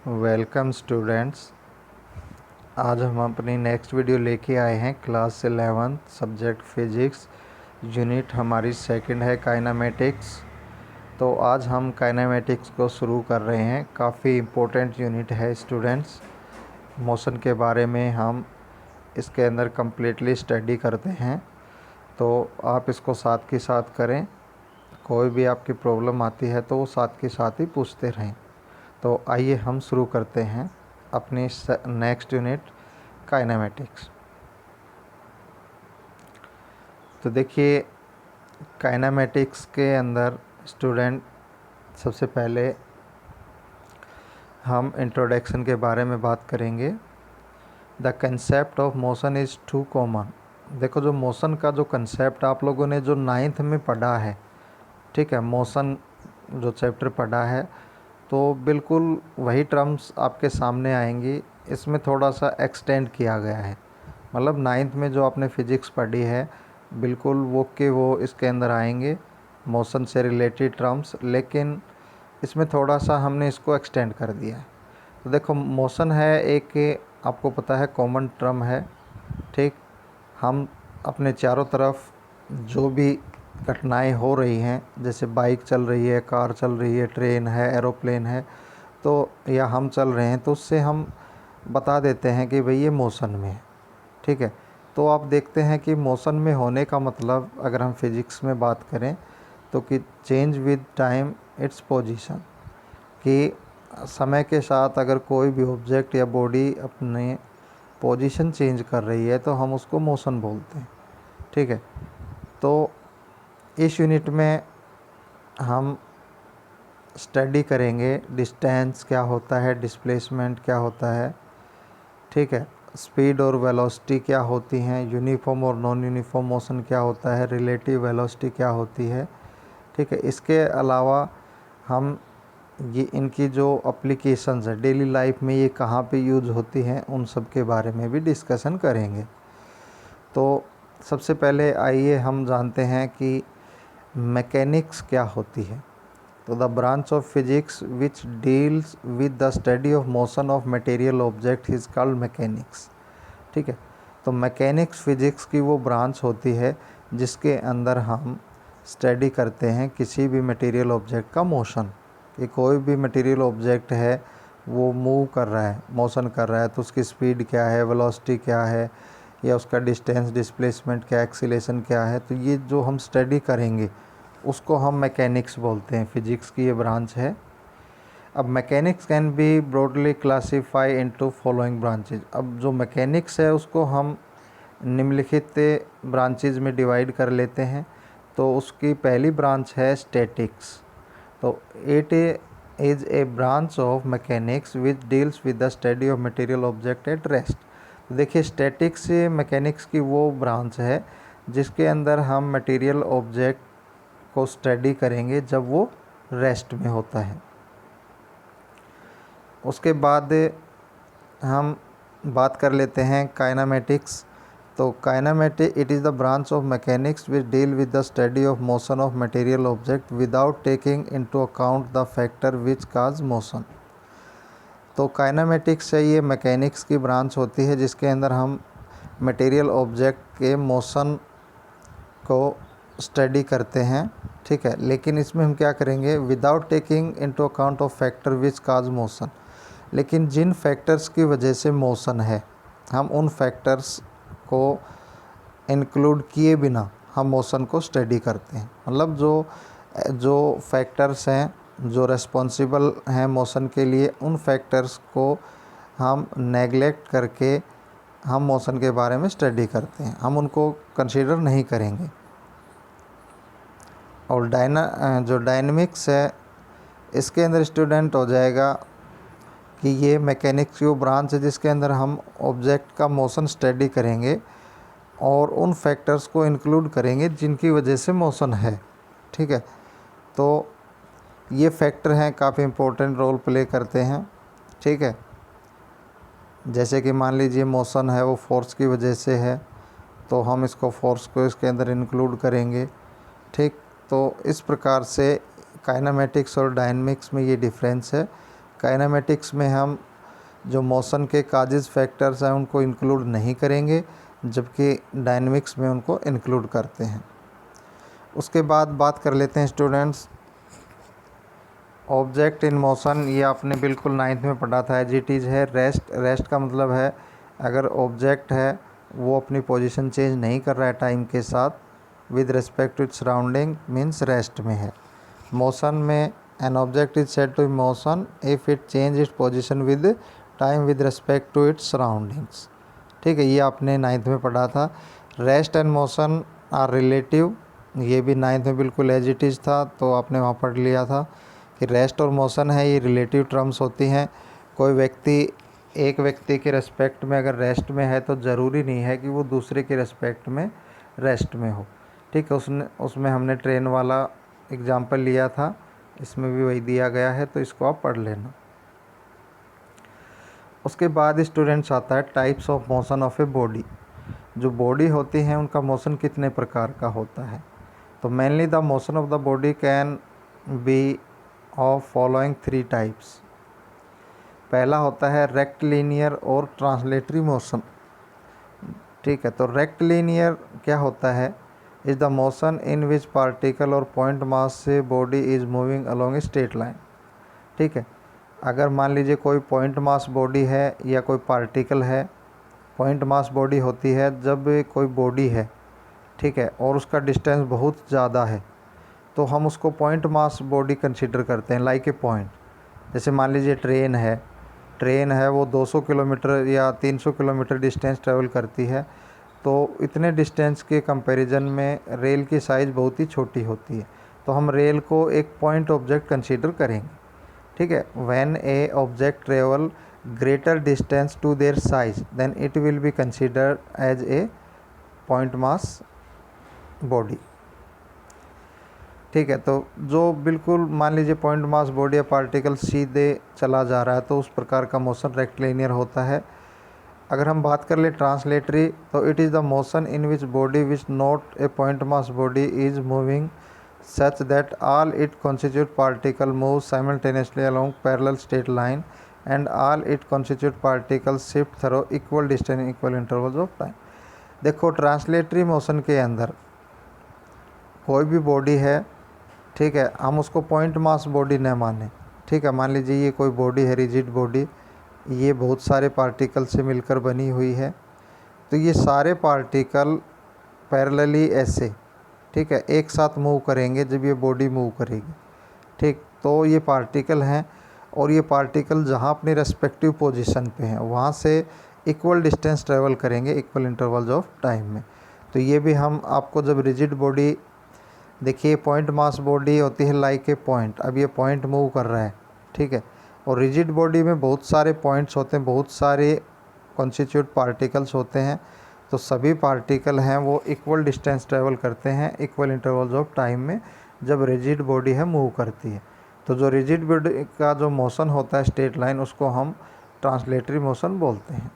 Welcome students. आज हम अपनी नेक्स्ट वीडियो लेके आए हैं क्लास 11 सब्जेक्ट फिजिक्स। यूनिट हमारी सेकंड है काइनेमेटिक्स। तो आज हम काइनेमेटिक्स को शुरू कर रहे हैं। काफ़ी इम्पोर्टेंट यूनिट है स्टूडेंट्स। मोशन के बारे में हम इसके अंदर कम्प्लीटली स्टडी करते हैं, तो आप इसको साथ के साथ करें। कोई भी आपकी प्रॉब्लम आती है तो वो साथ के साथ ही पूछते रहें। तो आइए हम शुरू करते हैं अपनी नेक्स्ट यूनिट काइनेमेटिक्स। तो देखिए, काइनेमेटिक्स के अंदर स्टूडेंट सबसे पहले हम इंट्रोडक्शन के बारे में बात करेंगे। The concept of motion is too common. देखो, जो मोशन का जो कंसेप्ट आप लोगों ने जो 9th में पढ़ा है, ठीक है, मोशन जो चैप्टर पढ़ा है, तो बिल्कुल वही टर्म्स आपके सामने आएंगी। इसमें थोड़ा सा एक्सटेंड किया गया है। मतलब 9th में जो आपने फिजिक्स पढ़ी है, बिल्कुल वो इसके अंदर आएंगे, मोशन से रिलेटेड टर्म्स, लेकिन इसमें थोड़ा सा हमने इसको एक्सटेंड कर दिया है। तो देखो, मोशन है एक, आपको पता है, कॉमन टर्म है। ठीक, हम अपने चारों तरफ जो भी घटनाएं हो रही हैं, जैसे बाइक चल रही है, कार चल रही है, ट्रेन है, एरोप्लेन है, तो या हम चल रहे हैं, तो उससे हम बता देते हैं कि भाई ये मोशन में है। ठीक है, तो आप देखते हैं कि मोशन में होने का मतलब, अगर हम फिजिक्स में बात करें तो कि change with time its position, कि समय के साथ अगर कोई भी ऑब्जेक्ट या बॉडी अपने पोजीशन चेंज कर रही है तो हम उसको मोशन बोलते हैं। ठीक है, तो इस यूनिट में हम स्टडी करेंगे डिस्टेंस क्या होता है, डिस्प्लेसमेंट क्या होता है, ठीक है, स्पीड और वेलोसिटी क्या होती हैं, यूनिफॉर्म और नॉन यूनिफॉर्म मोशन क्या होता है, रिलेटिव वेलोसिटी क्या होती है। ठीक है, इसके अलावा हम ये इनकी जो एप्लीकेशंस है डेली लाइफ में, ये कहाँ पे यूज़ होती हैं, उन सब के बारे में भी डिस्कशन करेंगे। तो सबसे पहले आइए हम जानते हैं कि मैकेनिक्स क्या होती है। तो the branch of physics which deals with the study of motion of material object is called mechanics. ठीक है, तो मैकेनिक्स फिजिक्स की वो ब्रांच होती है जिसके अंदर हम स्टडी करते हैं किसी भी मटेरियल ऑब्जेक्ट का मोशन, कि कोई भी मटेरियल ऑब्जेक्ट है वो मूव कर रहा है, मोशन कर रहा है, तो उसकी स्पीड क्या है, वेलोसिटी क्या है, या उसका डिस्टेंस, डिस्प्लेसमेंट क्या, एक्सीलेशन क्या है। तो ये जो हम स्टडी करेंगे उसको हम मैकेनिक्स बोलते हैं। फिजिक्स की ये ब्रांच है। अब mechanics can be broadly classify into following branches. अब जो मैकेनिक्स है उसको हम निम्नलिखित ब्रांचेज में डिवाइड कर लेते हैं। तो उसकी पहली ब्रांच है स्टैटिक्स। तो it is a branch of mechanics which deals with the study of material object at rest. तो देखिए, स्टैटिक्स मैकेनिक्स की वो ब्रांच है जिसके अंदर हम मटेरियल ऑब्जेक्ट को स्टडी करेंगे जब वो रेस्ट में होता है। उसके बाद हम बात कर लेते हैं काइनेमेटिक्स। तो kinematic it is the branch of mechanics which deal with the study of motion of material object without taking into account the factor which cause motion. तो काइनेमेटिक्स से ये मैकेनिक्स की ब्रांच होती है जिसके अंदर हम मटेरियल ऑब्जेक्ट के मोशन को स्टडी करते हैं। ठीक है, लेकिन इसमें हम क्या करेंगे, without taking into account of factor which cause motion. लेकिन जिन फैक्टर्स की वजह से मोशन है, हम उन फैक्टर्स को इंक्लूड किए बिना हम मोशन को स्टडी करते हैं। मतलब जो जो फैक्टर्स हैं जो रेस्पॉन्सिबल हैं मोशन के लिए, उन फैक्टर्स को हम नेगलेक्ट करके हम मोशन के बारे में स्टडी करते हैं, हम उनको कंसीडर नहीं करेंगे। और जो डायनामिक्स है, इसके अंदर स्टूडेंट हो जाएगा कि ये मैकेनिक्स की वो ब्रांच है जिसके अंदर हम ऑब्जेक्ट का मोशन स्टडी करेंगे और उन फैक्टर्स को इंक्लूड करेंगे जिनकी वजह से मोशन है। ठीक है, तो ये फैक्टर हैं, काफ़ी इम्पोर्टेंट रोल प्ले करते हैं। ठीक है, जैसे कि मान लीजिए मोशन है वो फोर्स की वजह से है, तो हम इसको फोर्स को इसके अंदर इंक्लूड करेंगे। ठीक, तो इस प्रकार से काइनेमेटिक्स और डायनामिक्स में ये डिफरेंस है काइनेमेटिक्स में हम जो मोशन के काजेज फैक्टर्स हैं उनको इंक्लूड नहीं करेंगे, जबकि डायनेमिक्स में उनको इंक्लूड करते हैं। उसके बाद बात कर लेते हैं स्टूडेंट्स ऑब्जेक्ट इन मोशन। ये आपने बिल्कुल 9th में पढ़ा था, एज इट इज़ है। रेस्ट का मतलब है अगर ऑब्जेक्ट है वो अपनी पोजीशन चेंज नहीं कर रहा है टाइम के साथ with respect to its surrounding, means rest में है। मोशन में an object is said to motion if it change its position with time with respect to its surroundings. ठीक है, ये आपने 9th में पढ़ा था। Rest and motion are relative, ये भी 9th में बिल्कुल एज इट इज़ था, तो आपने वहाँ पढ़ लिया था कि रेस्ट और मोशन है ये रिलेटिव टर्म्स होती हैं। कोई व्यक्ति एक व्यक्ति के रेस्पेक्ट में अगर रेस्ट में है तो ज़रूरी नहीं है कि वो दूसरे के रेस्पेक्ट में रेस्ट में हो। ठीक है, उसमें हमने ट्रेन वाला एग्जाम्पल लिया था, इसमें भी वही दिया गया है, तो इसको आप पढ़ लेना। उसके बाद स्टूडेंट्स आता है types of motion of a body. जो बॉडी होती हैं उनका मोशन कितने प्रकार का होता है। तो mainly the motion of the body can be of following 3 types. पहला होता है रेक्टिलिनियर और ट्रांसलेटरी मोशन। ठीक है, तो रेक्टिलिनियर क्या होता है, is the motion in which particle और पॉइंट मास से body is moving along a straight line. ठीक है, अगर मान लीजिए कोई पॉइंट मास बॉडी है या कोई पार्टिकल है, पॉइंट मास बॉडी होती है जब कोई बॉडी है, ठीक है, और उसका डिस्टेंस बहुत ज़्यादा है तो हम उसको पॉइंट मास बॉडी कंसीडर करते हैं, लाइक ए पॉइंट। जैसे मान लीजिए ट्रेन है वो 200 किलोमीटर या 300 किलोमीटर डिस्टेंस ट्रैवल करती है, तो इतने डिस्टेंस के कंपैरिजन में रेल की साइज़ बहुत ही छोटी होती है, तो हम रेल को एक पॉइंट ऑब्जेक्ट कंसीडर करेंगे। ठीक है, when a object travel greater distance to their size then it will be considered as a point mass body. ठीक है, तो जो बिल्कुल मान लीजिए पॉइंट मास बॉडी या पार्टिकल सीधे चला जा रहा है तो उस प्रकार का मोशन रेक्टिलिनियर होता है। अगर हम बात कर ले ट्रांसलेटरी, तो it is the motion in which body which not a point mass body is moving such that all it constitute particle move simultaneously along parallel straight line and all it constitute particle shift through equal distance equal intervals of time. देखो, translatory motion के अंदर कोई भी body है, ठीक है, हम उसको पॉइंट मास बॉडी न माने। ठीक है, मान लीजिए ये कोई बॉडी है, रिजिड बॉडी, ये बहुत सारे पार्टिकल से मिलकर बनी हुई है, तो ये सारे पार्टिकल पैरेलली ऐसे, ठीक है, एक साथ मूव करेंगे जब ये बॉडी मूव करेगी। ठीक, तो ये पार्टिकल हैं और ये पार्टिकल जहाँ अपनी रेस्पेक्टिव पोजीशन पे हैं वहाँ से इक्वल डिस्टेंस ट्रेवल करेंगे इक्वल इंटरवल्स ऑफ टाइम में। तो ये भी हम आपको जब रिजिड बॉडी, देखिए पॉइंट मास बॉडी होती है लाइक ए पॉइंट, अब ये पॉइंट मूव कर रहा है, ठीक है, और रिजिड बॉडी में बहुत सारे पॉइंट्स होते हैं, बहुत सारे कॉन्स्टिट्यूट पार्टिकल्स होते हैं, तो सभी पार्टिकल हैं वो इक्वल डिस्टेंस ट्रेवल करते हैं इक्वल इंटरवल्स ऑफ टाइम में जब रिजिड बॉडी है मूव करती है। तो जो रिजिड बॉडी का जो मोशन होता है स्ट्रेट लाइन, उसको हम ट्रांसलेटरी मोशन बोलते हैं।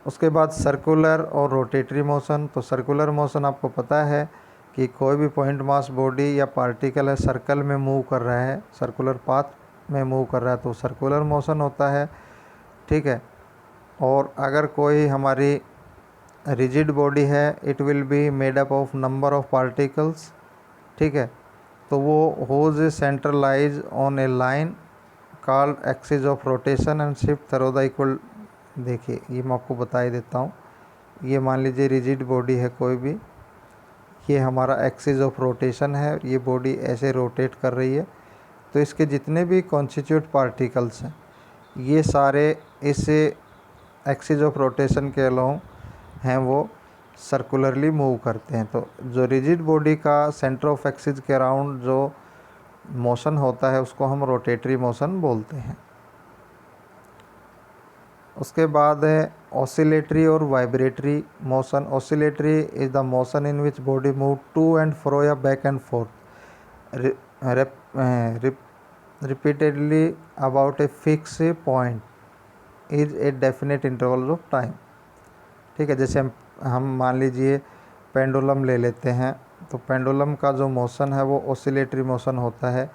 उसके बाद सर्कुलर और रोटेटरी मोशन। तो सर्कुलर मोशन आपको पता है कि कोई भी पॉइंट मास बॉडी या पार्टिकल है सर्कल में मूव कर रहा है, सर्कुलर पाथ में मूव कर रहा है, तो सर्कुलर मोशन होता है। ठीक है, और अगर कोई हमारी रिजिड बॉडी है, it will be made up of number of particles. ठीक है, तो वो whose centralize on a line called axis of rotation and shift through the equal. देखिए, ये मैं आपको बता ही देता हूँ। ये मान लीजिए रिजिड बॉडी है कोई भी, ये हमारा एक्सिस ऑफ रोटेशन है, ये बॉडी ऐसे रोटेट कर रही है, तो इसके जितने भी कॉन्स्टिट्यूट पार्टिकल्स हैं ये सारे इस एक्सिस ऑफ रोटेशन के अलोंग हैं, वो सर्कुलरली मूव करते हैं। तो जो रिजिड बॉडी का सेंटर ऑफ एक्सिस के अराउंड जो मोशन होता है उसको हम रोटेटरी मोशन बोलते हैं। उसके बाद है ऑसिलेटरी और vibratory motion. Oscillatory is the motion in which body move to and fro या back and forth repeatedly about a fix point is a definite interval of time. ठीक है, जैसे हम मान लीजिए पेंडुलम ले लेते हैं, तो पेंडुलम का जो मोशन है वो ऑसिलेटरी मोशन होता है।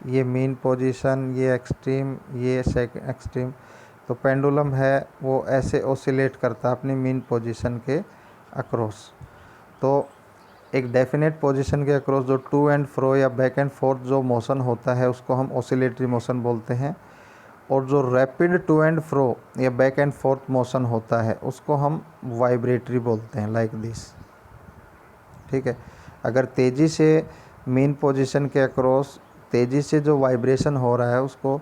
ये मीन पोजीशन, ये एक्सट्रीम, ये सेकंड एक्सट्रीम। तो पेंडुलम है वो ऐसे ओसिलेट करता है अपनी मीन पोजीशन के अक्रॉस। तो एक डेफिनेट पोजीशन के अक्रॉस जो टू एंड फ्रो या बैक एंड फोर्थ जो मोशन होता है उसको हम ओसिलेटरी मोशन बोलते हैं, और जो रैपिड टू एंड फ्रो या बैक एंड फोर्थ मोशन होता है उसको हम वाइब्रेटरी बोलते हैं, लाइक दिस। ठीक है, अगर तेज़ी से मीन पोजीशन के अक्रॉस तेज़ी से जो वाइब्रेशन हो रहा है उसको,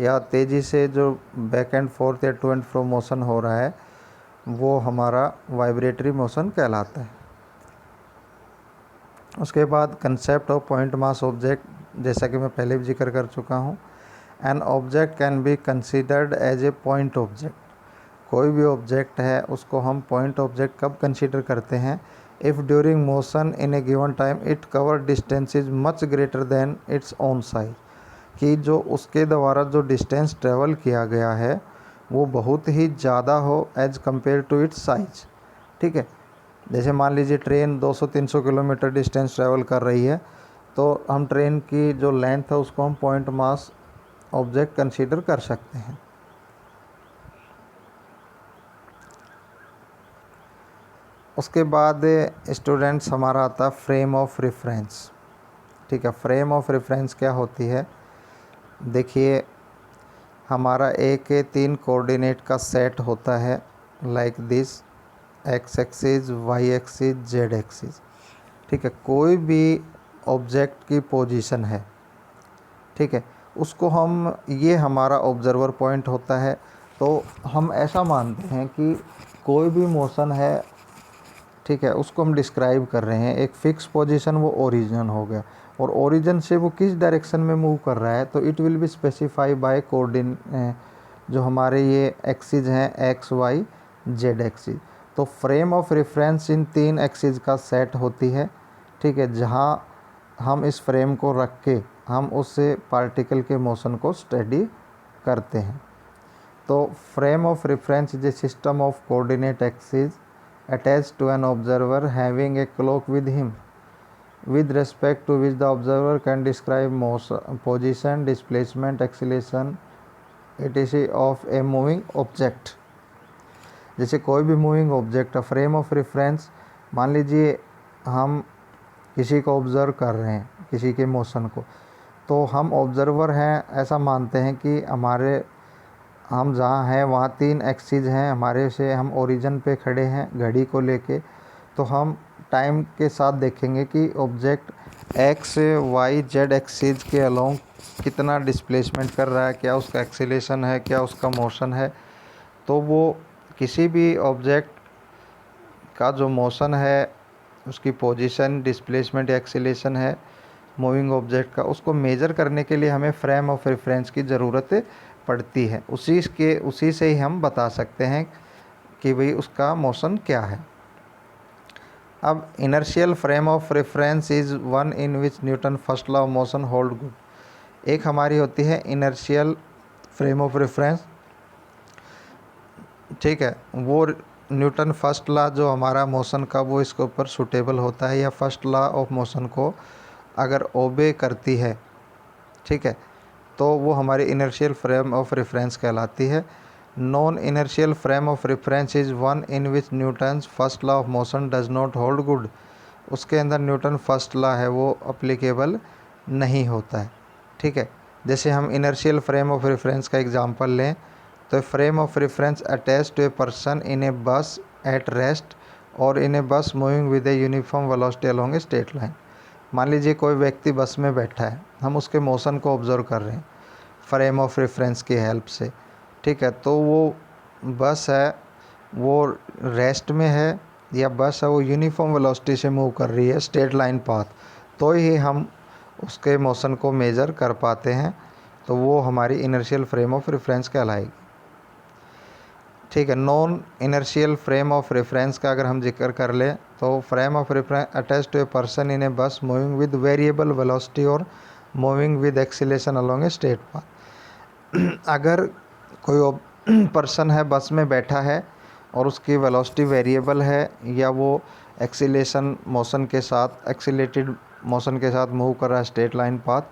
या तेज़ी से जो बैक एंड फोर्थ या टू एंड फ्रो मोशन हो रहा है वो हमारा वाइब्रेटरी मोशन कहलाता है। उसके बाद concept of point mass object, जैसा कि मैं पहले भी जिक्र कर चुका हूँ। An object can be considered as a point object. कोई भी ऑब्जेक्ट है उसको हम पॉइंट ऑब्जेक्ट कब कंसीडर करते हैं? If during motion in A given time it cover distance is much greater than its own size, कि जो उसके द्वारा जो डिस्टेंस ट्रेवल किया गया है वो बहुत ही ज़्यादा हो as compare to its size. ठीक है, जैसे मान लीजिए ट्रेन 200-300 किलोमीटर डिस्टेंस ट्रैवल कर रही है, तो हम ट्रेन की जो लेंथ है उसको हम पॉइंट मास ऑब्जेक्ट कंसीडर कर सकते हैं। उसके बाद स्टूडेंट्स हमारा आता है फ्रेम ऑफ रेफरेंस। ठीक है, फ्रेम ऑफ रेफरेंस क्या होती है? देखिए, हमारा एक 3 कोऑर्डिनेट का सेट होता है, like this, X axis, Y axis, Z axis. ठीक है, कोई भी ऑब्जेक्ट की पोजीशन है, ठीक है, उसको हम, ये हमारा ऑब्जर्वर पॉइंट होता है। तो हम ऐसा मानते हैं कि कोई भी मोशन है, ठीक है, उसको हम डिस्क्राइब कर रहे हैं एक फ़िक्स पोजीशन, वो ओरिजिन हो गया, और ओरिजिन से वो किस डायरेक्शन में मूव कर रहा है तो it will be specify by coordinate, जो हमारे ये एक्सिस हैं एक्स वाई जेड एक्सिस। तो frame of reference in 3 axis का सेट होती है। ठीक है, जहाँ हम इस फ्रेम को रख के हम उससे पार्टिकल के मोशन को स्टडी करते हैं। तो frame of reference is a system of coordinate axis attached to an observer having a clock with him, with respect to which the observer can describe motion, position, displacement, acceleration etc. of a moving object। जैसे कोई भी moving object है, frame of reference, मान लीजिए हम किसी को observe कर रहे हैं, किसी के मोशन को, तो हम ऑब्ज़र्वर हैं ऐसा मानते हैं कि हम जहाँ हैं वहाँ 3 एक्सिस हैं हमारे से, हम ओरिजिन पे खड़े हैं घड़ी को लेके। तो हम टाइम के साथ देखेंगे कि object X Y Z axis के अलोंग कितना डिस्प्लेसमेंट कर रहा है, क्या उसका एक्सीलरेशन है, क्या उसका मोशन है। तो वो किसी भी ऑब्जेक्ट का जो मोशन है, उसकी पोजीशन, डिस्प्लेसमेंट या एक्सीलरेशन है मूविंग ऑब्जेक्ट का, उसको मेज़र करने के लिए हमें फ्रेम ऑफ रेफरेंस की ज़रूरत पड़ती है। उसी से ही हम बता सकते हैं कि भाई उसका मोशन क्या है। अब inertial frame of reference is one in which Newton first law of motion hold good. एक हमारी होती है इनर्शियल फ्रेम ऑफ रेफरेंस, ठीक है, वो न्यूटन फर्स्ट लॉ जो हमारा मोशन का, वो इसके ऊपर सूटेबल होता है, या फर्स्ट लॉ ऑफ मोशन को अगर ओबे करती है, ठीक है, तो वो हमारी इनर्शियल फ्रेम ऑफ रेफरेंस कहलाती है। Non inertial frame of reference is one in which Newton's first law of motion does not hold good. उसके अंदर न्यूटन फर्स्ट लॉ है वो अप्लीकेबल नहीं होता है। ठीक है, जैसे हम इनर्शियल फ्रेम ऑफ रेफरेंस का एग्जांपल लें, तो frame of reference attach to a person in a bus at rest और in a bus moving with a uniform velocity along a straight line. मान लीजिए कोई व्यक्ति बस में बैठा है, हम उसके मोशन को ऑब्ज़र्व कर रहे हैं फ्रेम ऑफ रेफरेंस की हेल्प से। ठीक है, तो वो बस है वो रेस्ट में है, या बस है वो यूनिफॉर्म वेलोसिटी से मूव कर रही है स्ट्रेट लाइन पाथ, तो ही हम उसके मोशन को मेज़र कर पाते हैं। तो वो हमारी इनर्शियल फ्रेम ऑफ रेफरेंस कहलाएगी। ठीक है, non inertial frame of reference का अगर हम जिक्र कर लें, तो frame of reference attach to a person in a bus moving with variable velocity और moving with acceleration along a straight path. अगर कोई पर्सन है बस में बैठा है और उसकी वेलोसिटी वेरिएबल है, या वो एक्सीलरेशन मोशन के साथ, एक्सीलेटेड मोशन के साथ मूव कर रहा है स्ट्रेट लाइन पाथ,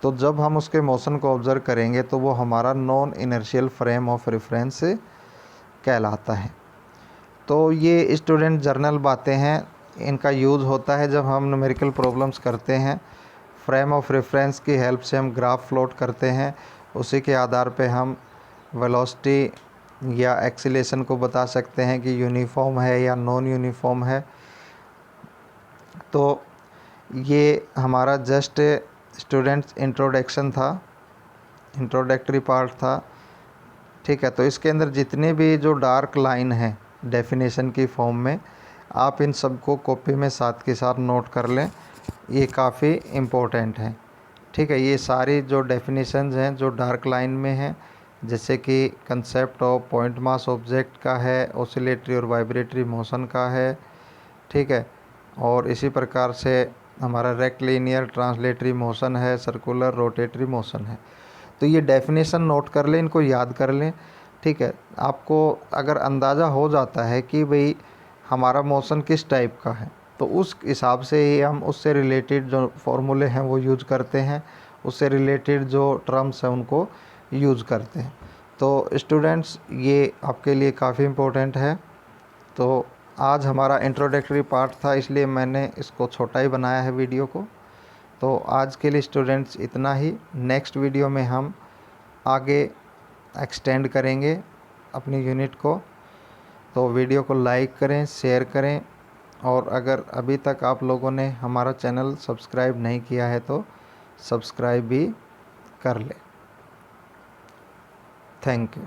तो जब हम उसके मोशन को ऑब्ज़र्व करेंगे तो वो हमारा non inertial frame of reference कहलाता है। तो ये स्टूडेंट जर्नल बातें हैं, इनका यूज़ होता है जब हम न्यूमेरिकल प्रॉब्लम्स करते हैं। फ्रेम ऑफ रेफरेंस की हेल्प से हम ग्राफ प्लॉट करते हैं, उसी के आधार पे हम वेलोसिटी या एक्सीलरेशन को बता सकते हैं कि यूनिफॉर्म है या नॉन यूनिफॉर्म है। तो ये हमारा जस्ट स्टूडेंट्स इंट्रोडक्शन था, इंट्रोडक्टरी पार्ट था, ठीक है। तो इसके अंदर जितने भी जो डार्क लाइन है डेफिनेशन की फॉर्म में, आप इन सबको कॉपी में साथ के साथ नोट कर लें, ये काफ़ी इम्पोर्टेंट है, ठीक है। ये सारी जो डेफिनेशंस हैं जो डार्क लाइन में हैं, जैसे कि concept of point mass object का है, ऑसिलेटरी और वाइब्रेटरी मोशन का है, ठीक है। और इसी प्रकार से हमारा रेक्टिलिनियर ट्रांसलेटरी मोशन है, सर्कुलर रोटेटरी मोशन है। तो ये डेफिनेशन नोट कर लें, इनको याद कर लें, ठीक है। आपको अगर अंदाज़ा हो जाता है कि भाई हमारा मोशन किस टाइप का है, तो उस हिसाब से ही हम उससे रिलेटेड जो फॉर्मूले हैं वो यूज़ करते हैं, उससे रिलेटेड जो टर्म्स हैं उनको यूज़ करते हैं। तो स्टूडेंट्स, ये आपके लिए काफ़ी इम्पोर्टेंट है। तो आज हमारा इंट्रोडक्टरी पार्ट था, इसलिए मैंने इसको छोटा ही बनाया है वीडियो को। तो आज के लिए स्टूडेंट्स इतना ही। नेक्स्ट वीडियो में हम आगे एक्सटेंड करेंगे अपनी यूनिट को। तो वीडियो को लाइक करें, शेयर करें, और अगर अभी तक आप लोगों ने हमारा चैनल सब्सक्राइब नहीं किया है तो सब्सक्राइब भी कर लें। Thank you.